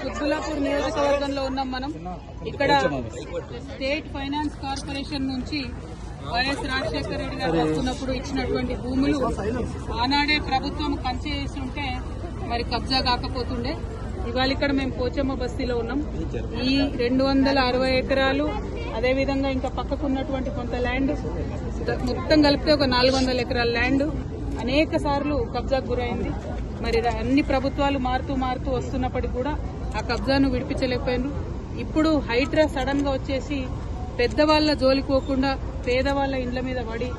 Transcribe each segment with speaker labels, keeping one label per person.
Speaker 1: కుత్బుల్లాపూర్ నియోజకవర్గంలో ఉన్నాం మనం. ఇక్కడ స్టేట్ ఫైనాన్స్ కార్పొరేషన్ నుంచి వైఎస్ రాజశేఖర రెడ్డి గారు వస్తున్నప్పుడు ఇచ్చినటువంటి భూములు ఆనాడే ప్రభుత్వం కంచేసి ఉంటే మరి కబ్జా కాకపోతుండే. ఇవాళ ఇక్కడ మేము పోచమ్మ బస్తీలో ఉన్నాం. ఈ 260 ఎకరాలు అదేవిధంగా ఇంకా పక్కకున్నటువంటి కొంత ల్యాండ్ మొత్తం కలిపితే ఒక 400 ఎకరాల ల్యాండ్ అనేక సార్లు కబ్జాకు గురైంది. మరి అన్ని ప్రభుత్వాలు మారుతూ వస్తున్నప్పటికీ కూడా ఆ కబ్జాను విడిపించలేకపోయినారు. ఇప్పుడు హైడ్రా సడన్ గా వచ్చేసి పెద్దవాళ్ల జోలికి పోకుండా పేదవాళ్ల ఇండ్ల మీద పడి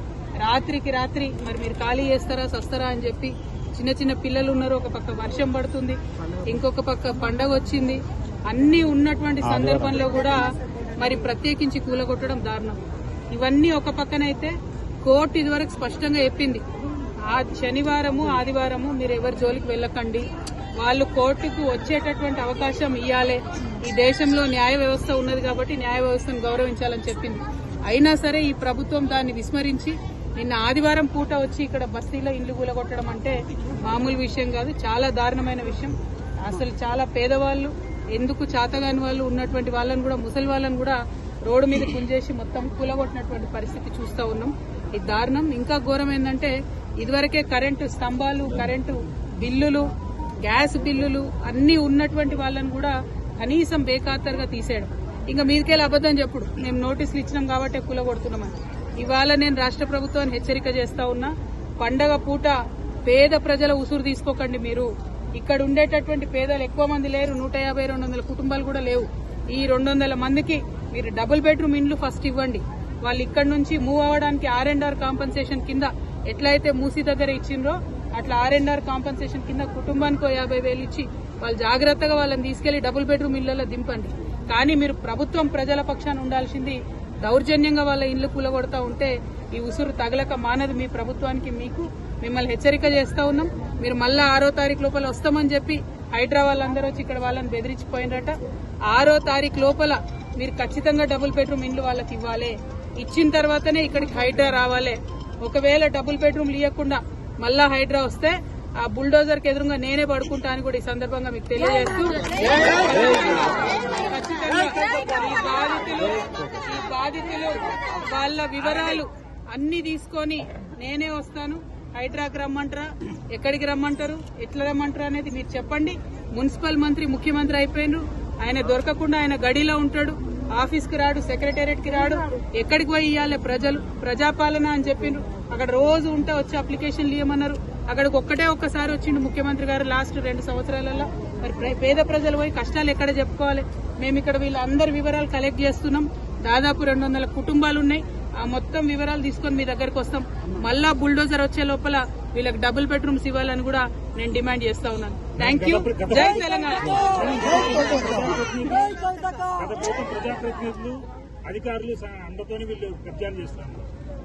Speaker 1: రాత్రికి రాత్రి మరి మీరు ఖాళీ చేస్తారా సస్తారా అని చెప్పి చిన్న చిన్న పిల్లలు ఉన్నారు. ఒక పక్క వర్షం పడుతుంది, ఇంకొక పక్క పండగ వచ్చింది. అన్ని ఉన్నటువంటి సందర్భంలో కూడా మరి ప్రత్యేకించి కూలగొట్టడం దారుణం. ఇవన్నీ ఒక పక్కనైతే కోర్టు ఇదివరకు స్పష్టంగా చెప్పింది, ఆ శనివారము ఆదివారము మీరు ఎవరి జోలికి వెళ్ళకండి, వాళ్ళు కోర్టుకు వచ్చేటటువంటి అవకాశం ఇవ్వాలి. ఈ దేశంలో న్యాయ వ్యవస్థ ఉన్నది కాబట్టి న్యాయ వ్యవస్థను గౌరవించాలని చెప్పింది. అయినా సరే ఈ ప్రభుత్వం దాన్ని విస్మరించి నిన్న ఆదివారం పూట వచ్చి ఇక్కడ బస్తీలో ఇండ్లు కూలగొట్టడం అంటే మామూలు విషయం కాదు, చాలా దారుణమైన విషయం. అసలు చాలా పేదవాళ్లు, ఎందుకు చాతగాని వాళ్ళు ఉన్నటువంటి వాళ్ళని కూడా, ముసలి వాళ్ళని కూడా రోడ్డు మీద గుంజేసి మొత్తం కూలగొట్టినటువంటి పరిస్థితి చూస్తూ ఉన్నాం. ఇది దారుణం. ఇంకా ఘోరం ఏంటంటే ఇదివరకే కరెంటు స్తంభాలు, కరెంటు బిల్లులు, గ్యాస్ బిల్లులు అన్ని ఉన్నటువంటి వాళ్ళని కూడా కనీసం బేఖాతరుగా తీసేయడం. ఇంకా మీదికెళ్ళి అబద్దం చెప్పుడు మేము నోటీసులు ఇచ్చినాం కాబట్టి కూలగొడుతున్నామని. ఇవాళ నేను రాష్ట్ర ప్రభుత్వాన్ని హెచ్చరిక చేస్తా ఉన్నా, పండగ పూట పేద ప్రజల ఉసురు తీసుకోకండి. మీరు ఇక్కడ ఉండేటటువంటి పేదలు ఎక్కువ మంది లేరు, 150-200 కుటుంబాలు కూడా లేవు. ఈ 200 మందికి మీరు డబుల్ బెడ్రూమ్ ఇండ్లు ఫస్ట్ ఇవ్వండి. వాళ్ళు ఇక్కడ నుంచి మూవ్ అవ్వడానికి R&R కాంపన్సేషన్ కింద ఎట్లయితే మూసీ దగ్గర ఇచ్చిండ్రో అట్లా R&R కాంపన్సేషన్ కింద కుటుంబానికి 50,000 ఇచ్చి వాళ్ళు జాగ్రత్తగా వాళ్ళని తీసుకెళ్లి డబుల్ బెడ్రూమ్ ఇళ్లలో దింపండి. కానీ మీరు ప్రభుత్వం ప్రజల పక్షాన ఉండాల్సింది. దౌర్జన్యంగా వాళ్ళ ఇళ్లు కూలగొడతా ఉంటే ఈ ఉసురు తగలక మానదు మీ ప్రభుత్వానికి. మిమ్మల్ని హెచ్చరిక చేస్తా ఉన్నాం. మీరు మళ్ళా 6వ తారీఖు లోపల వస్తామని చెప్పి హైడ్రా వాళ్ళందరూ వచ్చి ఇక్కడ వాళ్ళని బెదిరించిపోయినట. 6వ తారీఖు లోపల మీరు ఖచ్చితంగా డబుల్ బెడ్రూమ్ ఇండ్లు వాళ్ళకి ఇవ్వాలి. ఇచ్చిన తర్వాతనే ఇక్కడికి హైడ్రా రావాలి. ఒకవేళ డబుల్ బెడ్రూమ్లు ఇవ్వకుండా మళ్ళా హైడ్రా వస్తే ఆ బుల్డోజర్ కి ఎదురుగా నేనే పడుకుంటా అని కూడా ఈ సందర్భంగా మీకు తెలియజేస్తూ, ఈ బాధితులు వాళ్ళ వివరాలు అన్ని తీసుకొని నేనే వస్తాను. హైడ్రాకి రమ్మంటారా, ఎక్కడికి రమ్మంటారు, ఎట్లా రమ్మంటారు అనేది మీరు చెప్పండి. మున్సిపల్ మంత్రి ముఖ్యమంత్రి అయిపోయినారు, ఆయన దొరకకుండా ఆయన గడిలో ఉంటాడు, ఆఫీస్ కి రాడు, సెక్రటేరియట్ కి రాడు. ఎక్కడికి పోయి ఇవ్వాలి ప్రజలు, ప్రజాపాలన అని చెప్పిండ్రు. అక్కడ రోజు ఉంటే వచ్చి అప్లికేషన్లు ఇవ్వమన్నారు. అక్కడికి ఒక్కసారి వచ్చిండు ముఖ్యమంత్రి గారు లాస్ట్ 2 సంవత్సరాలలో. మరి పేద ప్రజలు పోయి కష్టాలు ఎక్కడ చెప్పుకోవాలి? మేము ఇక్కడ వీళ్ళందరి వివరాలు కలెక్ట్ చేస్తున్నాం. దాదాపు 200 కుటుంబాలు ఉన్నాయి. ఆ మొత్తం వివరాలు తీసుకొని మీ దగ్గరకు వస్తాం. మళ్ళా బుల్డోజర్ వచ్చే లోపల వీళ్ళకి డబుల్ బెడ్రూమ్స్ ఇవ్వాలని కూడా నేను డిమాండ్ చేస్తా ఉన్నాను. Thank you. జై తెలంగాణ.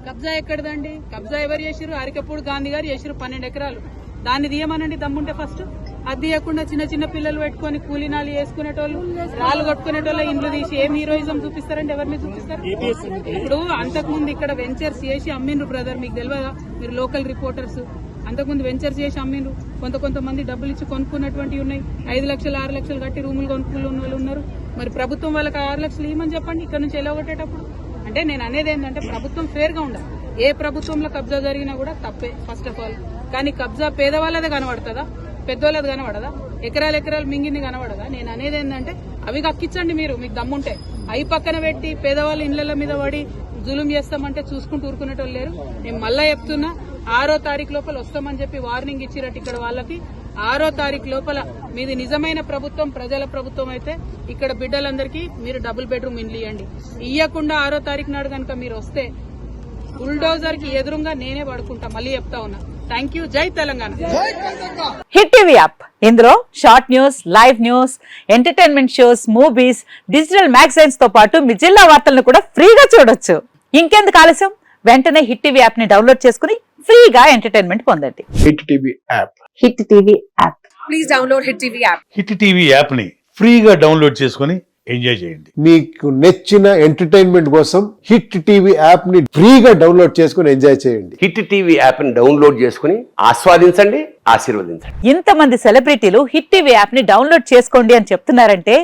Speaker 1: కబ్జా ఎక్కడదండి? కబ్జా ఎవరు చేసిరు? అరికపూడి గాంధీ గారు చేసిరు 12 ఎకరాలు. దాన్ని తీయమనండి దమ్ముంటే ఫస్ట్. అది తీయకుండా చిన్న పిల్లలు పెట్టుకుని కూలీనాలు వేసుకునేటోళ్ళు, రాళ్ళు కొట్టుకునేటోళ్ళ ఇండ్లు తీసి ఏం హీరోయిజం చూపిస్తారంటే ఎవరిని చూపిస్తారు? ఇప్పుడు అంతకుముందు ఇక్కడ వెంచర్స్ చేసి అమ్మిండ్రు బ్రదర్, మీకు తెలియదా? మీరు లోకల్ రిపోర్టర్స్. అంతకుముందు వెంచర్స్ చేసి అమ్మిండ్రు. కొంతమంది డబ్బులు ఇచ్చి కొనుక్కున్నటువంటివి ఉన్నాయి. 5 లక్షలు 6 లక్షలు కట్టి రూములు కొనుక్కున్న వాళ్ళు ఉన్నారు. మరి ప్రభుత్వం వాళ్ళకి 6 లక్షలు ఇవ్వమని చెప్పండి ఇక్కడ నుంచి ఎలా కొట్టేటప్పుడు. అంటే నేను అనేది ఏంటంటే ప్రభుత్వం ఫేర్ గా ఉండాలి. ఏ ప్రభుత్వంలో కబ్జా జరిగినా కూడా తప్పే ఫస్ట్ ఆఫ్ ఆల్. కానీ కబ్జా పేదవాళ్ళదే కనబడుతుందా, పెద్దవాళ్ళది కనబడదా? ఎకరాలు మింగింది కనబడదా? నేను అనేది ఏంటంటే అవి కక్కించండి మీరు, మీకు దమ్ముంటే. అవి పక్కన పెట్టి పేదవాళ్ళ ఇళ్ల మీద పడి జులుం చేస్తామంటే చూసుకుంటూ ఊరుకునేటోళ్ళు లేరు. నేను మళ్ళా చెప్తున్నా, 6వ తారీఖు లోపల వస్తామని చెప్పి వార్నింగ్ ఇచ్చిరట్టు ఇక్కడ వాళ్ళకి. 6వ తారీఖు లోపల మీది నిజమైన ప్రభుత్వం, ప్రజల ప్రభుత్వం అయితే ఇక్కడ బిడ్డలందరికీ మీరు డబుల్ బెడ్రూమ్ ఇండ్లు ఇవ్వండి. ఇవ్వకుండా 6వ తారీఖు నాడు కనుక మీరు వస్తే బుల్డోజర్ కి ఎదురుగా నేనే పడుకుంటా. మళ్ళీ చెప్తా ఉన్నా. Thank you. జై తెలంగాణ.
Speaker 2: హిట్ టీవీ యాప్, ఇందులో short news, live news, entertainment shows, movies, digital magazines తో పాటు మీ జిల్లా వార్తలను కూడా ఫ్రీగా చూడొచ్చు. ఇంకెందుకు ఆలస్యం? వెంటనే హిట్ టీవీ యాప్ ని డౌన్లోడ్ చేసుకుని ఫ్రీగా ఎంటర్టైన్మెంట్ పొందండి.
Speaker 3: Hit TV app.
Speaker 2: Hit TV app. Please download hit TV app.
Speaker 4: Hit TV app ని ఫ్రీగా డౌన్లోడ్ చేసుకుని
Speaker 3: ఎంజాయ్ చేయండి.
Speaker 4: మీకు నచ్చిన ఎంటర్టైన్మెంట్ కోసం హిట్ టీవీ యాప్ ని ఫ్రీగా డౌన్లోడ్ చేసుకుని ఎంజాయ్ చేయండి.
Speaker 5: హిట్ టీవీ యాప్ని డౌన్లోడ్ చేసుకుని ఆస్వాదించండి, ఆశీర్వదించండి.
Speaker 2: ఇంతమంది సెలబ్రిటీలు హిట్ టీవీ యాప్ ని డౌన్లోడ్ చేసుకోండి అని చెప్తున్నారంటే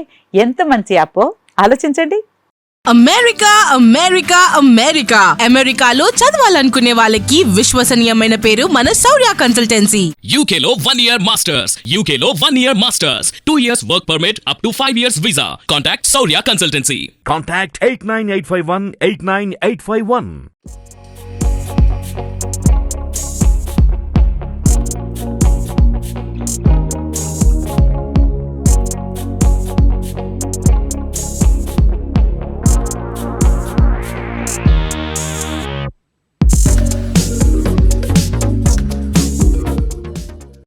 Speaker 2: ఎంత మంచి యాప్ ఆలోచించండి.
Speaker 6: అమెరికా అమెరికా అమెరికా అమెరికాలో చదవాలనుకునే వాళ్ళకి విశ్వసనీయమైన పేరు మన శౌర్య కన్సల్టెన్సీ.
Speaker 7: UK లో 1 year masters. UK లో 1 year masters. 2 years work permit up to 5 years visa. Contact Saurya Consultancy.
Speaker 3: Contact 89851 89851.